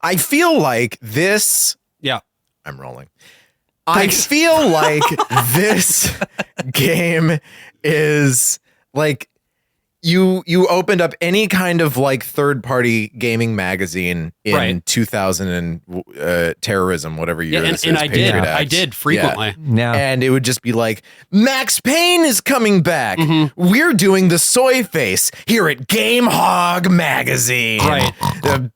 I feel like this. Yeah. I'm rolling. I feel like this game is like you opened up any kind of like third-party gaming magazine in 2000 and terrorism, whatever year this is. And I did frequently. Yeah. And it would just be like, Max Payne is coming back. We're doing the soy face here at Game Hog Magazine. Right.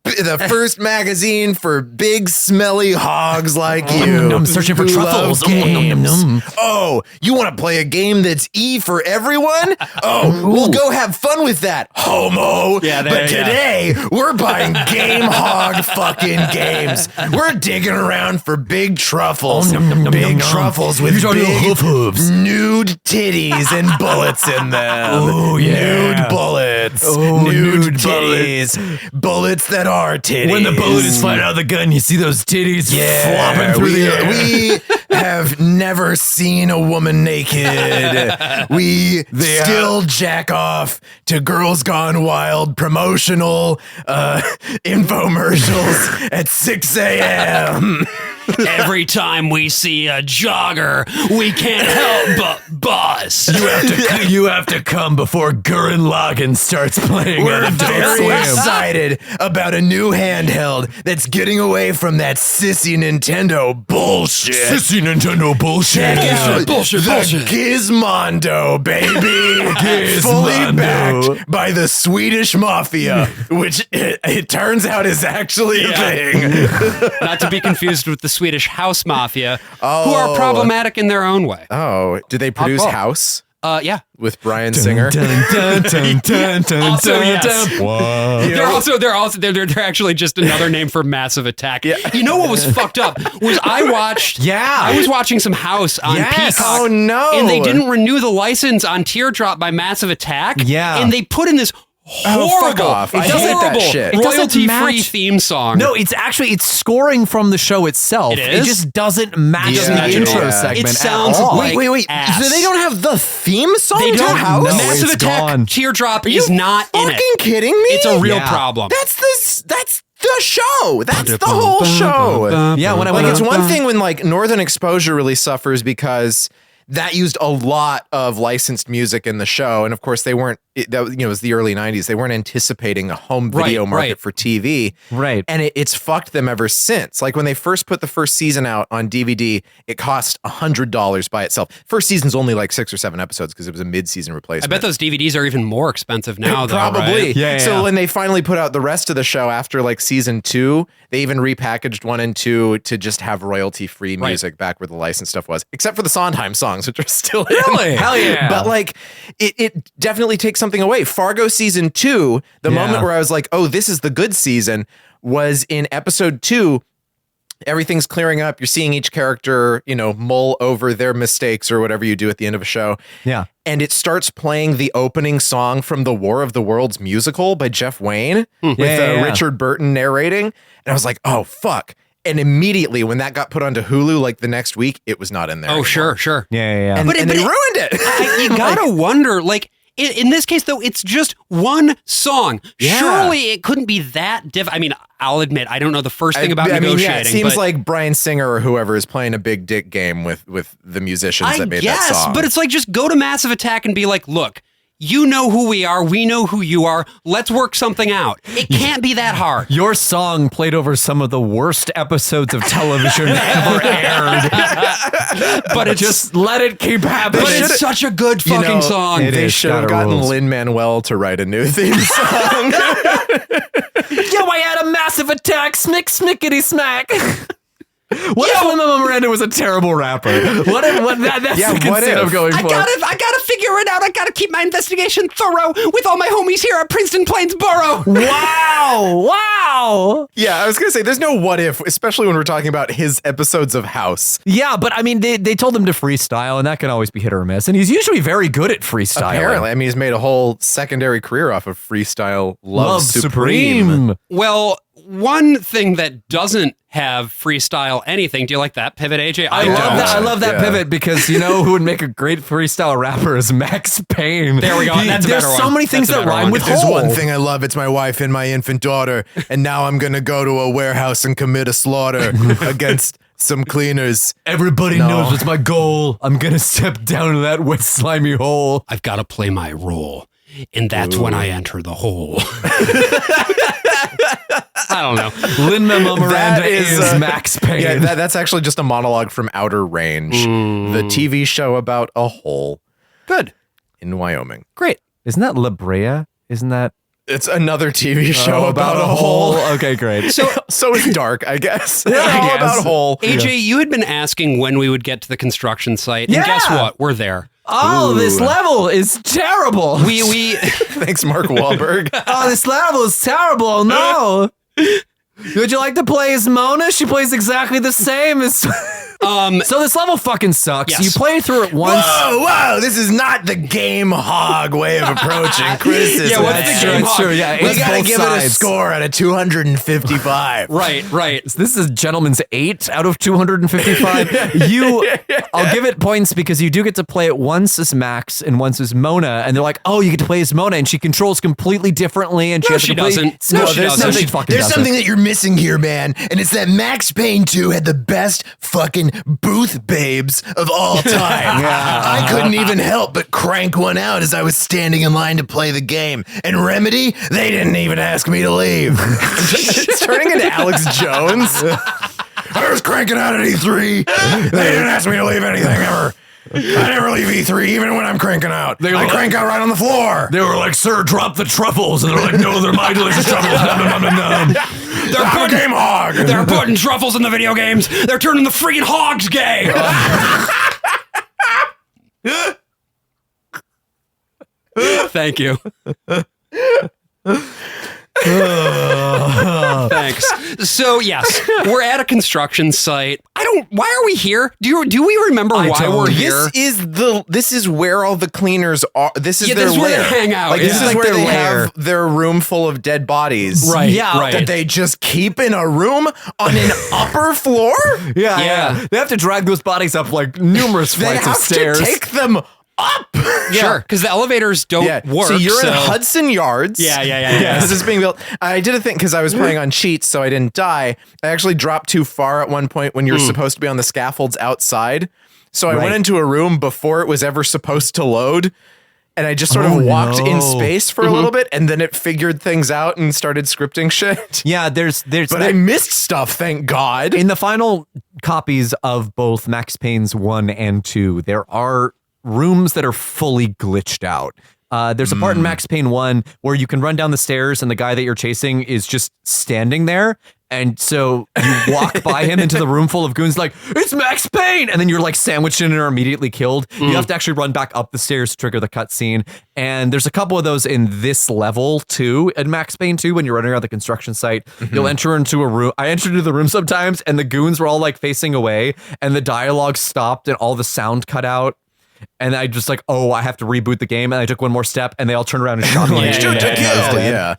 The first magazine for big smelly hogs like you. I'm searching for who truffles. love games. Oh, you want to play a game that's E for everyone? Oh, we'll go have fun with that, homo. But today, we're buying Game Hog fucking games. We're digging around for big truffles. Big truffles with big nude titties and bullets in them. Oh, yeah. Nude bullets. Oh, nude nude titties. Bullets that are titties. When the bullet is flying out of the gun, you see those titties flopping through the air. We have never seen a woman naked. We still jack off to Girls Gone Wild promotional infomercials at 6 a.m. Every time we see a jogger, we can't help but bust. You have to come before Gurren Lagann starts playing. We're very excited about a new handheld that's getting away from that sissy Nintendo bullshit. Sissy Nintendo bullshit. Check out Bullshit. Gizmondo, baby. Fully backed by the Swedish Mafia, which it turns out is actually a thing. Not to be confused with the Swedish House Mafia, who are problematic in their own way. Oh, did they produce House? Yeah. With Bryan Singer. Also, yes. They're actually just another name for Massive Attack. Yeah. You know what was fucked up was I was watching some House on Peacock. Oh no. And they didn't renew the license on Teardrop by Massive Attack. Yeah. And they put in this horrible, off. I hate that shit. It doesn't royalty-free match- theme song. No, it's scoring from the show itself. It is? It just doesn't match Yeah. the intro Yeah. segment. It sounds at all. like Wait. ass. So they don't have the theme song They to don't. House? No, Massive it's Attack gone. Teardrop Are is you not in fucking it. kidding me? It's a real Yeah. problem. That's the show. That's the whole show. Yeah, when I Like, went it's on- one thing when like Northern Exposure really suffers because that used a lot of licensed music in the show, and of course they weren't. It was the early '90s. They weren't anticipating a home video market for TV, Right. And it's fucked them ever since. Like when they first put the first season out on DVD, it cost $100 by itself. First season's only like 6 or 7 episodes because it was a mid-season I replacement. bet those DVDs are even more expensive now, though. Probably. Right? Yeah, So yeah. when they finally put out the rest of the show after like season 2, they even repackaged 1 and 2 to just have royalty-free music back where the licensed stuff was, except for the Sondheim songs, which are still in. Really? Hell yeah. But like, it definitely takes something away. Fargo season 2, the moment where I was like, oh, this is the good season, was in episode 2. Everything's clearing up. You're seeing each character, mull over their mistakes or whatever you do at the end of a show. Yeah. And it starts playing the opening song from the War of the Worlds musical by Jeff Wayne with Richard Burton narrating. And I was like, oh, fuck. And immediately when that got put onto Hulu, like the next week, it was not in there. Oh, anymore. sure. Yeah. And, and they ruined it. You gotta wonder, like, in this case, though, it's just one song. Yeah. Surely it couldn't be that I mean, I'll admit, I don't know the first thing about negotiating. It seems but like Bryan Singer or whoever is playing a big dick game with the musicians that made that song. But it's like, just go to Massive Attack and be like, look, you know who we are. We know who you are. Let's work something out. It can't be that hard. Your song played over some of the worst episodes of television ever aired. But it's Just let it keep happening. But it's such a good fucking song. They is, should have gotta gotten rules. Lin-Manuel to write a new theme song. Yo, I had a massive attack. Smickety smack. What if Lin-Manuel Miranda was a terrible rapper? That's the conceit I'm going for. I gotta figure it out. I gotta keep my investigation thorough with all my homies here at Princeton Plainsboro. Wow. Yeah, I was going to say, there's no what if, especially when we're talking about his episodes of House. Yeah, but I mean, they told him to freestyle, and that can always be hit or miss. And he's usually very good at freestyle. Apparently. I mean, he's made a whole secondary career off of freestyle Love Supreme. Well, one thing that doesn't have freestyle anything. Do you like that pivot, AJ? I love that. I love that pivot because you know who would make a great freestyle rapper is Max Payne. There we go. That's a better There's so one. many things That's a that better rhyme one. with There's hole. one thing I love. It's my wife and my infant daughter. And now I'm going to go to a warehouse and commit a slaughter against some cleaners. Everybody knows what's my goal. I'm gonna step down to that wet slimy hole. I've got to play my role, and that's when I enter the hole. I don't know. Lin-Manuel Miranda That is, is Max Payne. Yeah, that's actually just a monologue from Outer Range, the TV show about a hole Good. in Wyoming. Great. Isn't that La Brea? Isn't that It's another TV show about a hole. Okay, great. So it's dark, I guess. They're I all guess. about a hole. AJ, you had been asking when we would get to the construction site, and guess Yeah. what? We're there. Oh, this level is terrible. We Thanks, Mark Wahlberg. Oh, this level is terrible. Oh, no. Would you like to play as Mona? She plays exactly the same as. So this level fucking sucks. Yes. You play through it once. Whoa, this is not the game hog way of approaching criticism. Yeah, what's That's the true, game that's hog? true, yeah, We it's gotta both give it a sides. score out of 255. right. This is gentleman's 8 out of 255. I'll give it points because you do get to play it once as Max and once as Mona, and they're like, oh, you get to play as Mona, and she controls completely differently, and she No, has to she complete- doesn't. No, No, she there's doesn't. something. She fucking There's doesn't. something that you're missing here, man, and it's that Max Payne 2 had the best fucking booth babes of all time. I couldn't even help but crank one out as I was standing in line to play the game. And Remedy, they didn't even ask me to leave. It's turning into Alex Jones. I was cranking out at E3. They didn't ask me to leave anything ever. I never leave E3 even when I'm cranking out. I crank out right on the floor. They were like, sir, drop the truffles. And they're like, no, they're my delicious truffles. Nom, nom, nom, nom, nom. I'm a game hog. They're putting truffles in the video games. They're turning the freaking hogs gay. Thank you. Thanks. So yes, we're at a construction site. Why are we here? Do we remember why we're here? This is where all the cleaners are. This is Yeah, their this is where lair. they hang out, Like this yeah. is Like where their they lair. have their room full of dead bodies. Right, Yeah, right. That they just keep in a room on an upper floor. Yeah. They have to drag those bodies up like numerous They flights of have stairs. to take them up. Sure, because the elevators don't work. So you're in Hudson Yards. Yeah. This is being built. I did a thing because I was playing on cheats, so I didn't die. I actually dropped too far at one point when you're supposed to be on the scaffolds outside. So I went into a room before it was ever supposed to load. And I just sort of walked in space for a little bit, and then it figured things out and started scripting shit. Yeah, there's But I missed stuff, thank God. in the final copies of both Max Payne's 1 and 2, there are rooms that are fully glitched out. There's a part in Max Payne 1 where you can run down the stairs and the guy that you're chasing is just standing there. And so you walk by him into the room full of goons like, it's Max Payne! And then you're like sandwiched in and are immediately killed. You have to actually run back up the stairs to trigger the cutscene. And there's a couple of those in this level too, in Max Payne 2, when you're running around the construction site. You'll enter into a room. I entered into the room sometimes and the goons were all like facing away and the dialogue stopped and all the sound cut out. And I just like, I have to reboot the game. And I took one more step and they all turned around and shot me.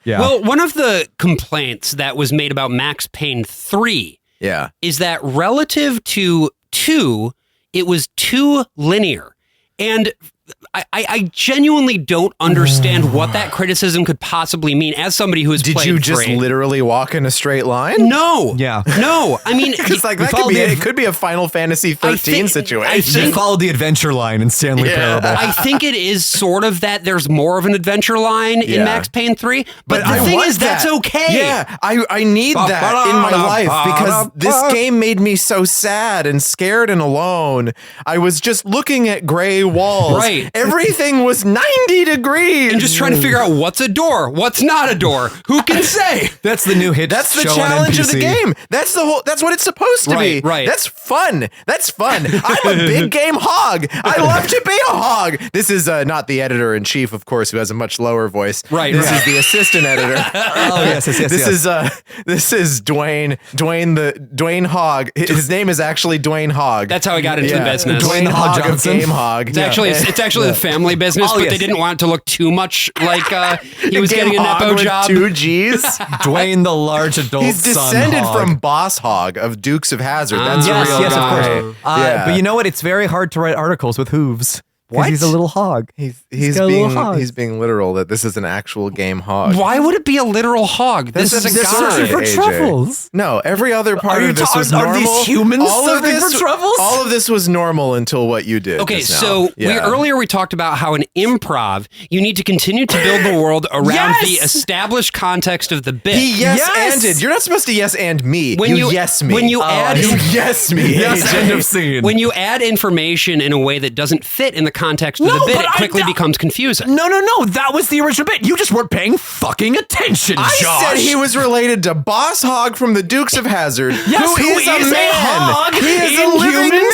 Yeah. Well, one of the complaints that was made about Max Payne 3 Yeah. is that relative to 2, it was too linear. And I genuinely don't understand what that criticism could possibly mean as somebody who has Did played you just 3. literally walk in a straight line? No. Yeah. No. I mean, It's like that could be it could be a Final Fantasy 13 situation. You followed the adventure line in Stanley Parable. I think it is sort of that there's more of an adventure line in Yeah. Max Payne 3, but the I thing want is that's that. okay. Yeah, I need that in my life because this game made me so sad and scared and alone. I was just looking at gray walls. Right. Everything was 90 degrees. And just trying to figure out what's a door, what's not a door. Who can say? That's the new hit. That's the show on challenge of the NPC. game. That's the whole. That's what it's supposed to be. Right. That's fun. That's fun. I'm a big game hog. I love to be a hog. This is not the editor in chief, of course, who has a much lower voice. Right, This right. is the assistant editor. Yes. This is Dwayne Hogg. His name is actually Dwayne Hogg. That's how he got into the business. Dwayne Dwayne Hogg Hogg of Johnson. Game Hog. It's actually the family business, but they didn't want it to look too much like he was getting a Nepo job. 2 G's. Dwayne, the large adult He's son descended hog. from Boss Hog of Dukes of Hazzard. That's yes, a real yes, guy. of course. But you know what? It's very hard to write articles with hooves. What? He's a little hog. He's got a little hog. being literal that this is an actual game hog. Why would it be a literal hog? This is a They're guy. searching for AJ. truffles. No, every other part Are of this was are normal. these humans searching for truffles? All of this was normal until what you did. Okay, just so now. earlier we talked about how in improv you need to continue to build the world around the established context of the bit. He yes-anded. You're not supposed to yes-and me. When you yes me. when you add you yes me. Yes, end of scene. when you add information in a way that doesn't fit in the context of No, the bit, but it quickly becomes confusing. No, that was the original bit. You just weren't paying fucking attention, I Josh. said he was related to Boss Hog from the Dukes of Hazzard, Yes, who is a man. hog He is in a living human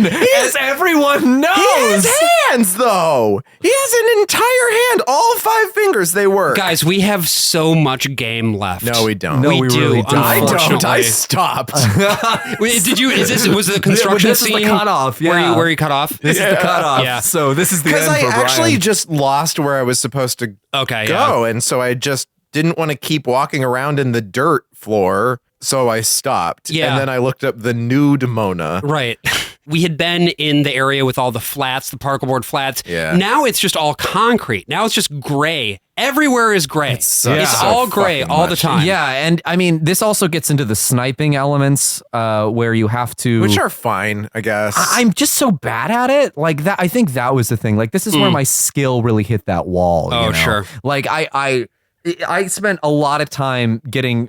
man. skin, as everyone knows. He has hands, though. He has an entire hand, all 5 fingers. They work. Guys, we have so much game left. No, we don't. No, we we do. really don't. I don't. Unfortunately. I stopped. Wait, did you? Was the construction This is the scene cutoff, yeah. where you cut off? This is the cutoff. Yeah. So this is the Because end I for Brian. actually just lost where I was supposed to Okay, go, and so I just didn't want to keep walking around in the dirt floor, so I stopped. Yeah. And then I looked up the nude Mona. Right. We had been in the area with all the flats, the particle board flats. Yeah. Now it's just all concrete. Now it's just gray. Everywhere is gray. It sucks It's so all gray fucking all the much. time. Yeah, and I mean, this also gets into the sniping elements where you have to. Which are fine, I guess. I'm just so bad at it. Like that, I think that was the thing. Like this is where my skill really hit that wall. Oh, you know? sure. Like I spent a lot of time getting.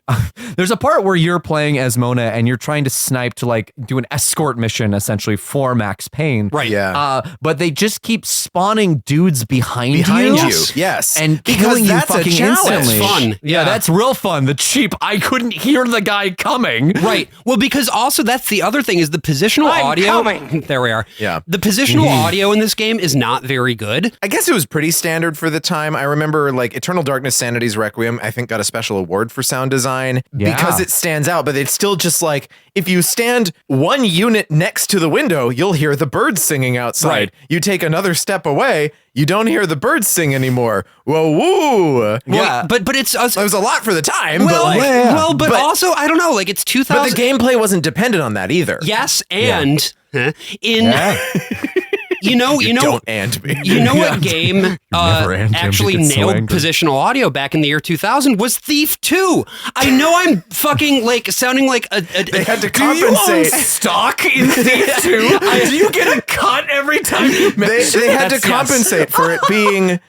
There's a part where you're playing as Mona and you're trying to snipe to like do an escort mission essentially for Max Payne. Right. Yeah. But they just keep spawning dudes behind you. Yes. And because killing you that's a fucking challenge. instantly. That's fun. Yeah, Yeah. that's real fun. The cheap. I couldn't hear the guy coming. Right. Well, because also that's the other thing is the positional audio. There we are. Yeah. The positional audio in this game is not very good. I guess it was pretty standard for the time. I remember like Eternal Darkness Sanity's Requiem, I think got a special award for sound design because it stands out, but it's still just like if you stand one unit next to the window, you'll hear the birds singing outside. Right. You take another step away, you don't hear the birds sing anymore. Whoa, woo. Well, but it's It was a lot for the time, well, but but also I don't know, like it's 2000. but the gameplay wasn't dependent on that either. Yes, and in you know Don't and me. You know what game never and him, actually he gets so nailed angry. positional audio back in the year 2000 was Thief 2. I know I'm fucking like sounding like a They had to Do you own compensate. stock in Thief 2? Do you get a cut every time you They had to That's- yes. compensate for it being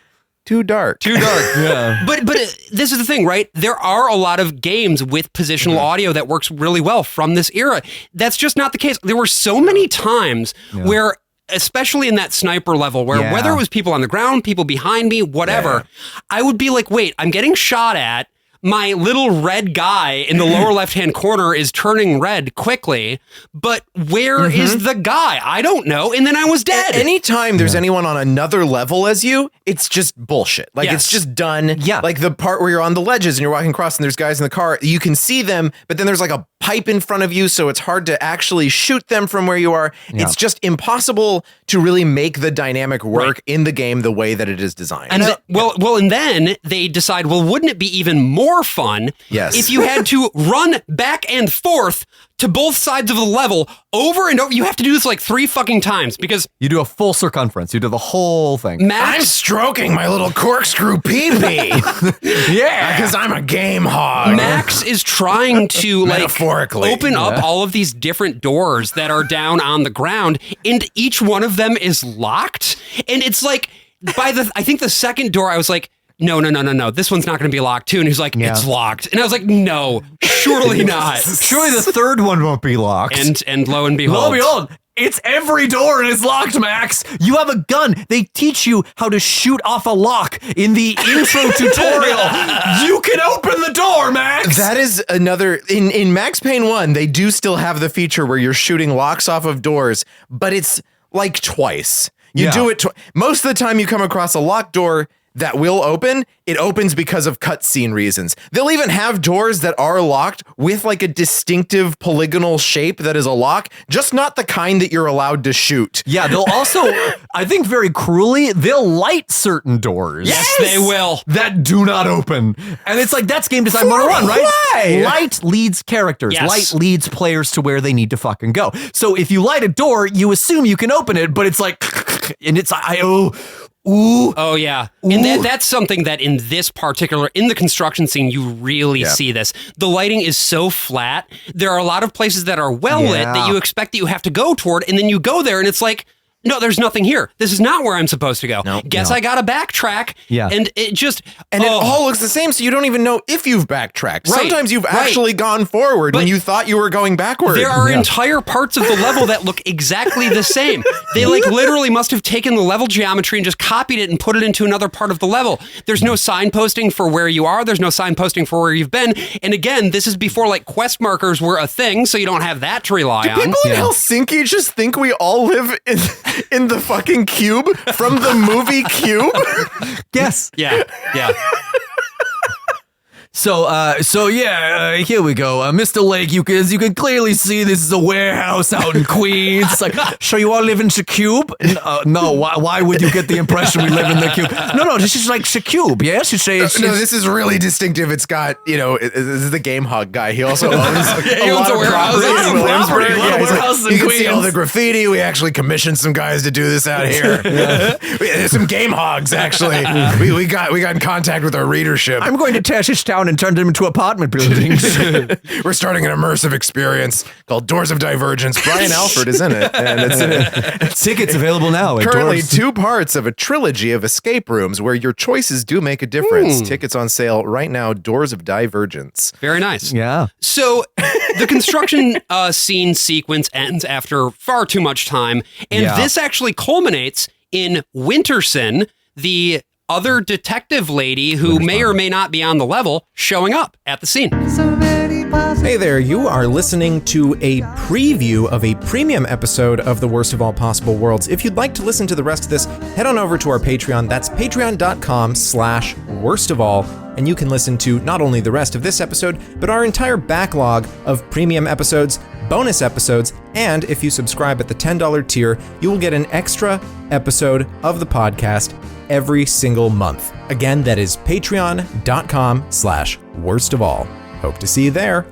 too dark. too dark. Yeah. But this is the thing, right? There are a lot of games with positional audio that works really well from this era. That's just not the case. There were so many times where, especially in that sniper level, where Yeah. whether it was people on the ground, people behind me, whatever, I would be like, wait, I'm getting shot at. My little red guy in the lower left-hand corner is turning red quickly, but where is the guy? I don't know. And then I was dead. Anytime there's anyone on another level as you, it's just bullshit. Like Yes. it's just done. Yeah. Like the part where you're on the ledges and you're walking across and there's guys in the car, you can see them, but then there's like a pipe in front of you, so it's hard to actually shoot them from where you are. It's just impossible to really make the dynamic work in the game the way that it is designed. And and then they decide, well, wouldn't it be even more fun if you had to run back and forth to both sides of the level over and over? You have to do this like 3 fucking times because You do a full circumference. You do the whole thing. I'm Max, stroking my little corkscrew pee-pee. Yeah. Because I'm a game hog. Max is trying to like Metaphorically. open up all of these different doors that are down on the ground, and each one of them is locked. And it's like I think the second door, I was like, no, this one's not going to be locked too. And he's like, it's locked. And I was like, no, surely not. Surely the third one won't be locked. And lo and behold, Lo and behold, it's every door and it's locked, Max. You have a gun. They teach you how to shoot off a lock in the intro tutorial. You can open the door, Max. That is another in Max Payne 1, they do still have the feature where you're shooting locks off of doors, but it's like twice. You do it most of the time you come across a locked door, that will open, it opens because of cutscene reasons. They'll even have doors that are locked with like a distinctive polygonal shape that is a lock, just not the kind that you're allowed to shoot. Yeah, they'll also, I think very cruelly, they'll light certain doors. Yes, they will. That do not open. And it's like, that's game design 101, right? Why? Light leads characters. Yes. Light leads players to where they need to fucking go. So if you light a door, you assume you can open it, but it's like, and it's, ooh. Oh yeah, and that's something that in the construction scene, you really see this. The lighting is so flat. There are a lot of places that are well lit that you expect that you have to go toward, and then you go there, and it's like, no, there's nothing here. This is not where I'm supposed to go. Guess I gotta backtrack. Yeah. And it just... And it all looks the same, so you don't even know if you've backtracked. Right, Sometimes you've actually gone forward when you thought you were going backward. There are entire parts of the level that look exactly the same. They like literally must have taken the level geometry and just copied it and put it into another part of the level. There's no signposting for where you are. There's no signposting for where you've been. And again, this is before like quest markers were a thing, so you don't have that to rely on. People in Helsinki just think we all live in the fucking cube from the movie Cube. Yes. Yeah. So here we go. Mr. Lake, you can clearly see this is a warehouse out in Queens. It's like, sure you all live in Shacube? No, why would you get the impression we live in the cube? No, this is like Shacube, yes? No, this is really distinctive. It's got, this is the Game Hog guy. He also owns He owns a warehouse in Williamsburg. warehouses in You can see all Queens. the graffiti. We actually commissioned some guys to do this out here. There's some Game Hogs, actually. We got in contact with our readership. I'm going to tear this town and turn them into apartment buildings. We're starting an immersive experience called Doors of Divergence. Brian Alford is in it, and it's in it. Tickets available now. Currently 2 parts of a trilogy of escape rooms where your choices do make a difference. Tickets on sale right now. Doors of Divergence. Very nice. Yeah. So the construction scene sequence ends after far too much time, and this actually culminates in Winterson, the other detective lady who may or may not be on the level, showing up at the scene. Hey there, you are listening to a preview of a premium episode of The Worst of All Possible Worlds. If you'd like to listen to the rest of this, head on over to our Patreon. That's patreon.com/worstofall. And you can listen to not only the rest of this episode, but our entire backlog of premium episodes, bonus episodes, and if you subscribe at the $10 tier, you will get an extra episode of the podcast every single month. Again, that is patreon.com/worstofall. Hope to see you there.